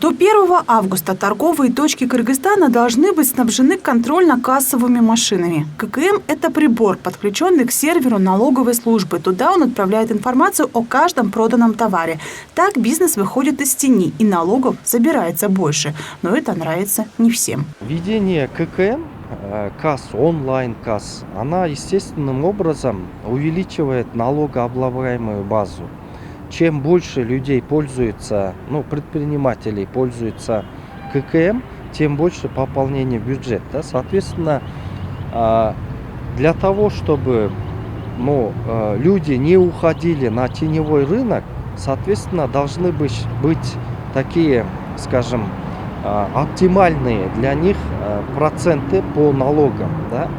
До 1 августа торговые точки Кыргызстана должны быть снабжены контрольно-кассовыми машинами. ККМ – это прибор, подключенный к серверу налоговой службы. Туда он отправляет информацию о каждом проданном товаре. Так бизнес выходит из тени, и налогов собирается больше. Но это нравится не всем. Введение ККМ, касс, онлайн-касс, она естественным образом увеличивает налогооблагаемую базу. Чем больше людей пользуются, предпринимателей пользуются ККМ, тем больше пополнение бюджета. Соответственно, для того, чтобы люди не уходили на теневой рынок, соответственно, должны быть такие, скажем, оптимальные для них проценты по налогам. Да?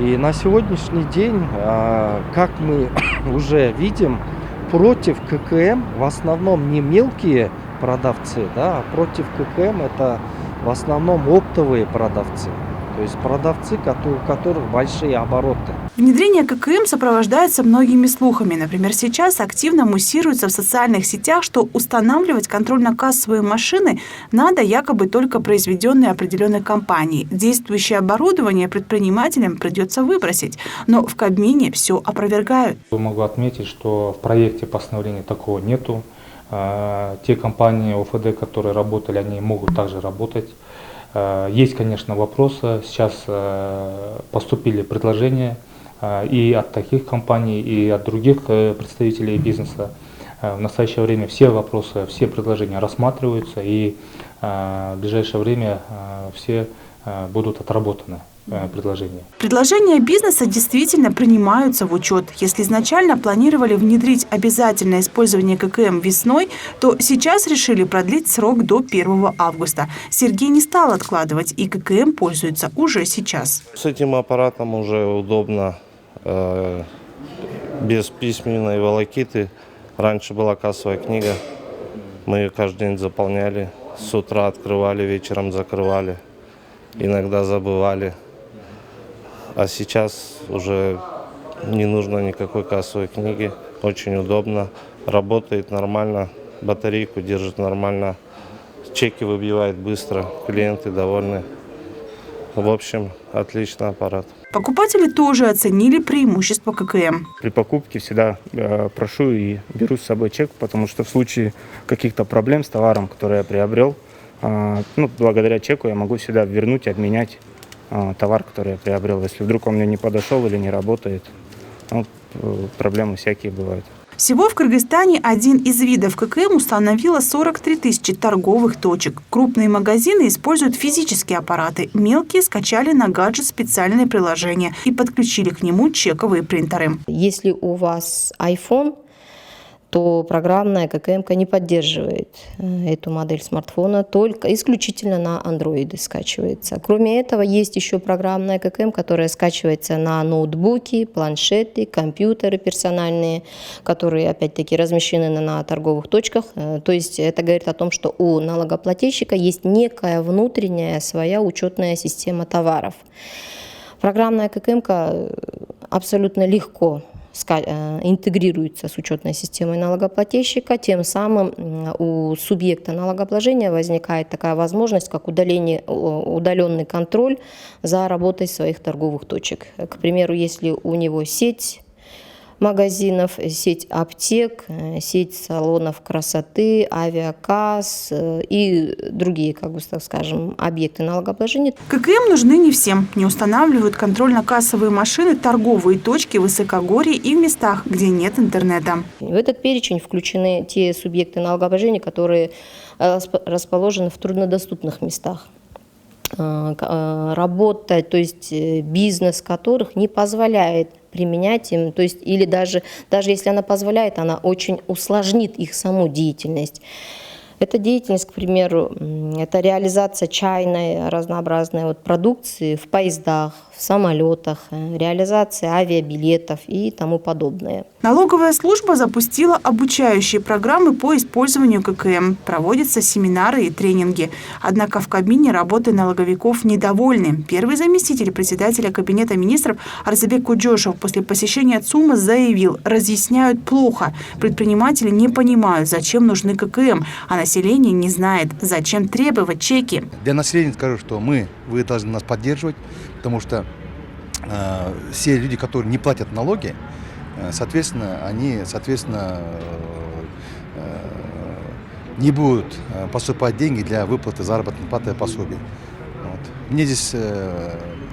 И на сегодняшний день, как мы уже видим, против ККМ в основном не мелкие продавцы, да, а против ККМ это в основном оптовые продавцы. То есть продавцы, у которых большие обороты. Внедрение ККМ сопровождается многими слухами. Например, сейчас активно муссируется в социальных сетях, что устанавливать контрольно-кассовые машины надо якобы только произведенные определенной компанией. Действующее оборудование предпринимателям придется выбросить. Но в Кабмине все опровергают. Могу отметить, что в проекте постановления такого нету. Те компании ОФД, которые работали, они могут также работать. Есть, конечно, вопросы. Сейчас поступили предложения и от таких компаний, и от других представителей бизнеса. В настоящее время все вопросы, все предложения рассматриваются, и в ближайшее время все будут отработаны. Предложения бизнеса действительно принимаются в учет. Если изначально планировали внедрить обязательное использование ККМ весной, то сейчас решили продлить срок до 1 августа. Сергей не стал откладывать, и ККМ пользуется уже сейчас. С этим аппаратом уже удобно, без письменной волокиты. Раньше была кассовая книга, мы ее каждый день заполняли, с утра открывали, вечером закрывали, иногда забывали. А сейчас уже не нужно никакой кассовой книги, очень удобно, работает нормально, батарейку держит нормально, чеки выбивает быстро, клиенты довольны. В общем, отличный аппарат. Покупатели тоже оценили преимущества ККМ. При покупке всегда прошу и беру с собой чек, потому что в случае каких-то проблем с товаром, который я приобрел, благодаря чеку я могу всегда вернуть, обменять товар, который я приобрел. Если вдруг он мне не подошел или не работает, проблемы всякие бывают. Всего в Кыргызстане один из видов ККМ установило 43 тысячи торговых точек. Крупные магазины используют физические аппараты. Мелкие скачали на гаджет специальное приложение и подключили к нему чековые принтеры. Если у вас iPhone, то программная ККМ не поддерживает эту модель смартфона, только исключительно на Android скачивается. Кроме этого, есть еще программная ККМ, которая скачивается на ноутбуки, планшеты, компьютеры персональные, которые опять-таки размещены на торговых точках. То есть это говорит о том, что у налогоплательщика есть некая внутренняя своя учетная система товаров. Программная ККМ абсолютно легко интегрируется с учетной системой налогоплательщика, тем самым у субъекта налогообложения возникает такая возможность, как удаленный контроль за работой своих торговых точек. К примеру, если у него сеть магазинов, сеть аптек, сеть салонов красоты, авиакасс и другие, объекты налогообложения. ККМ нужны не всем. Не устанавливают контрольно-кассовые машины торговые точки в высокогорье и в местах, где нет интернета. В этот перечень включены те субъекты налогообложения, которые расположены в труднодоступных местах. Работать, то есть бизнес которых не позволяет применять им, то есть или даже если она позволяет, она очень усложнит их саму деятельность. Эта деятельность, к примеру, это реализация чайной разнообразной продукции в поездах, в самолетах, реализация авиабилетов и тому подобное. Налоговая служба запустила обучающие программы по использованию ККМ. Проводятся семинары и тренинги. Однако в Кабмине работой налоговиков недовольны. Первый заместитель председателя Кабинета министров Арзебек Куджошев после посещения ЦУМа заявил, разъясняют плохо. Предприниматели не понимают, зачем нужны ККМ, а на население не знает, зачем требовать чеки. Для населения скажу, что вы должны нас поддерживать, потому что все люди, которые не платят налоги, соответственно, они, не будут поступать деньги для выплаты заработной платы и пособий. Вот. Мне здесь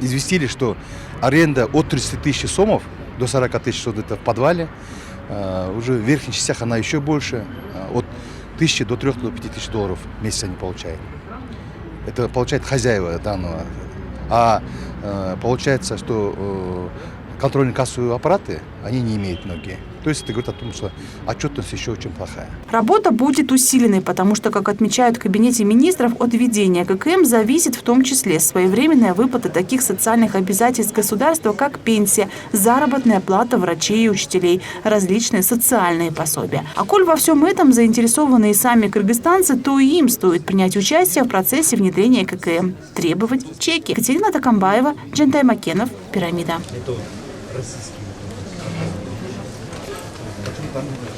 известили, что аренда от 30 тысяч сомов до 40 тысяч это в подвале. Уже в верхних частях она еще больше, от 1000 до 3 до 5 тысяч долларов в месяц они получают. Это получают хозяева данного. А получается, что контрольно-кассовые аппараты, они не имеют многие. То есть это говорит о том, что отчетность еще очень плохая. Работа будет усиленной, потому что, как отмечают в Кабинете министров, от введения ККМ зависит в том числе своевременная выплата таких социальных обязательств государства, как пенсия, заработная плата врачей и учителей, различные социальные пособия. А коль во всем этом заинтересованы и сами кыргызстанцы, то и им стоит принять участие в процессе внедрения ККМ, требовать чеки. Екатерина Такамбаева, Джентай Макенов, «Пирамида».